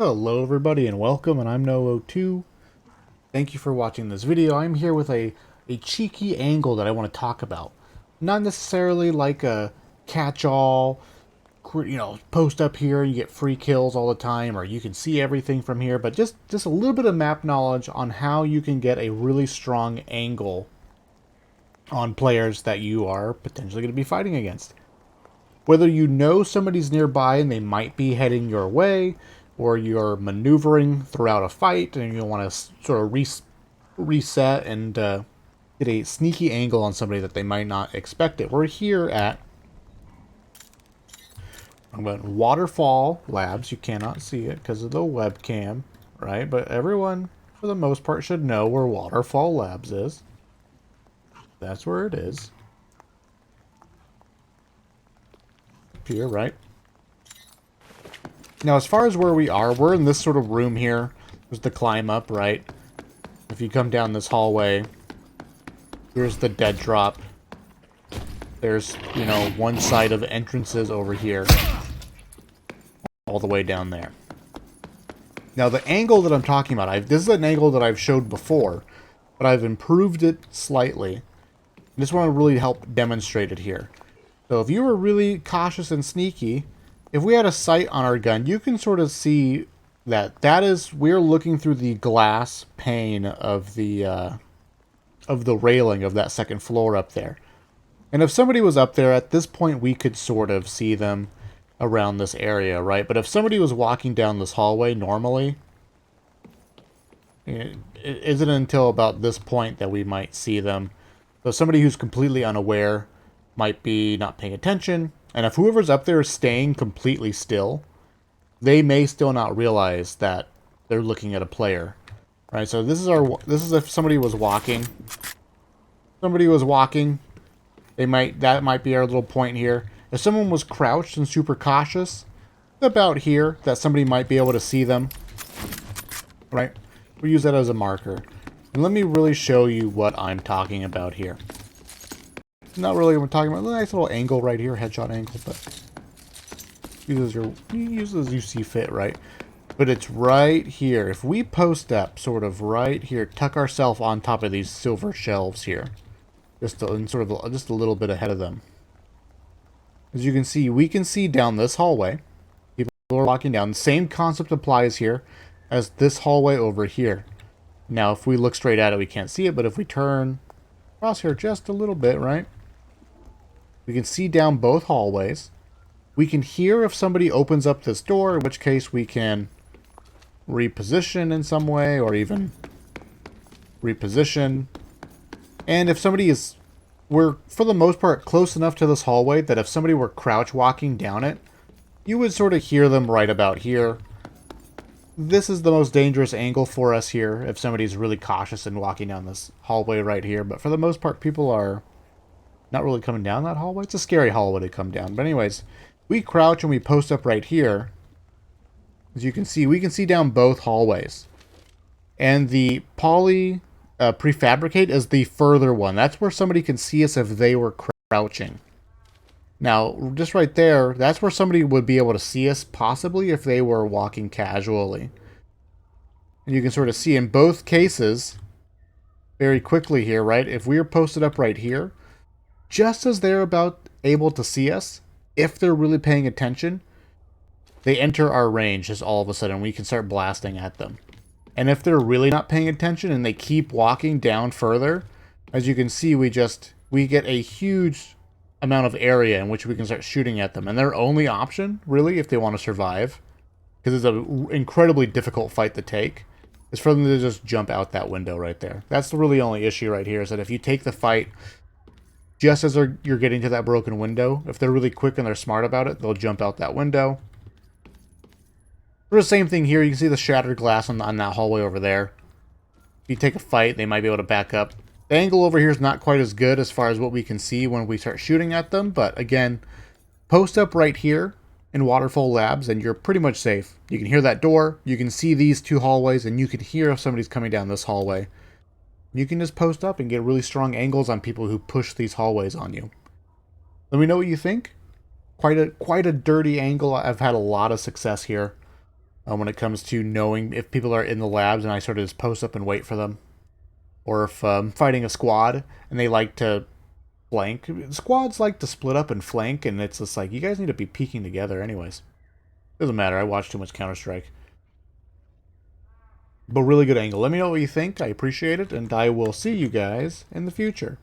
Hello everybody and welcome, and I'm No02. Thank you for watching this video. I'm here with a cheeky angle that I want to talk about. Not necessarily like a catch-all, post up here and you get free kills all the time, or you can see everything from here, but just a little bit of map knowledge on how you can get a really strong angle on players that you are potentially going to be fighting against. Whether you know somebody's nearby and they might be heading your way, or you're maneuvering throughout a fight and you want to sort of reset and get a sneaky angle on somebody that they might not expect it. We're here at Waterfall Labs. You cannot see it because of the webcam, right? But everyone, for the most part, should know where Waterfall Labs is. That's where it is. Here, right? Now, as far as where we are, we're in this sort of room here. There's the climb up, right? If you come down this hallway, here's the dead drop. There's, one side of entrances over here. All the way down there. Now, the angle that I'm talking about, this is an angle that I've showed before, but I've improved it slightly. I just want to really help demonstrate it here. So if you were really cautious and sneaky, if we had a sight on our gun, you can sort of see that we're looking through the glass pane of the railing of that second floor up there. And if somebody was up there, at this point we could sort of see them around this area, right? But if somebody was walking down this hallway normally, it isn't until about this point that we might see them. So somebody who's completely unaware might be not paying attention, and if whoever's up there is staying completely still, they may still not realize that they're looking at a player, right? So this is if somebody was walking. That might be our little point here. If someone was crouched and super cautious, about here, that somebody might be able to see them, right? We use that as a marker. And let me really show you what I'm talking about here. Not really what I'm talking about. A nice little angle right here, headshot angle, but use as you see fit, right? But it's right here. If we post up sort of right here, tuck ourselves on top of these silver shelves here, just a little bit ahead of them. As you can see, we can see down this hallway. People are walking down. The same concept applies here as this hallway over here. Now, if we look straight at it, we can't see it, but if we turn across here just a little bit, right? We can see down both hallways. We can hear if somebody opens up this door, in which case we can reposition in some way, or even reposition. And if somebody we're, for the most part, close enough to this hallway that if somebody were crouch walking down it, you would sort of hear them right about here. This is the most dangerous angle for us here, if somebody's really cautious and walking down this hallway right here. But for the most part, people are not really coming down that hallway. It's a scary hallway to come down. But anyways, we crouch and we post up right here. As you can see, we can see down both hallways. And the poly prefabricate is the further one. That's where somebody can see us if they were crouching. Now, just right there, that's where somebody would be able to see us, possibly, if they were walking casually. And you can sort of see in both cases, very quickly here, right? If we are posted up right here, just as they're about able to see us, if they're really paying attention, they enter our range just all of a sudden. We can start blasting at them. And if they're really not paying attention and they keep walking down further, as you can see, we get a huge amount of area in which we can start shooting at them. And their only option, really, if they want to survive, because it's an incredibly difficult fight to take, is for them to just jump out that window right there. That's the really only issue right here, is that if you take the fight just as you're getting to that broken window, if they're really quick and they're smart about it, they'll jump out that window. The same thing here. You can see the shattered glass on that hallway over there. If you take a fight, they might be able to back up. The angle over here is not quite as good as far as what we can see when we start shooting at them, but again, post up right here in Waterfall Labs and you're pretty much safe. You can hear that door, you can see these two hallways, and you can hear if somebody's coming down this hallway. You can just post up and get really strong angles on people who push these hallways on you. Let me know what you think. Quite a dirty angle. I've had a lot of success here. when it comes to knowing if people are in the labs and I sort of just post up and wait for them. Or if I'm fighting a squad and they like to flank. Squads like to split up and flank, and it's just like, you guys need to be peeking together anyways. Doesn't matter, I watch too much Counter-Strike. But really good angle. Let me know what you think. I appreciate it, and I will see you guys in the future.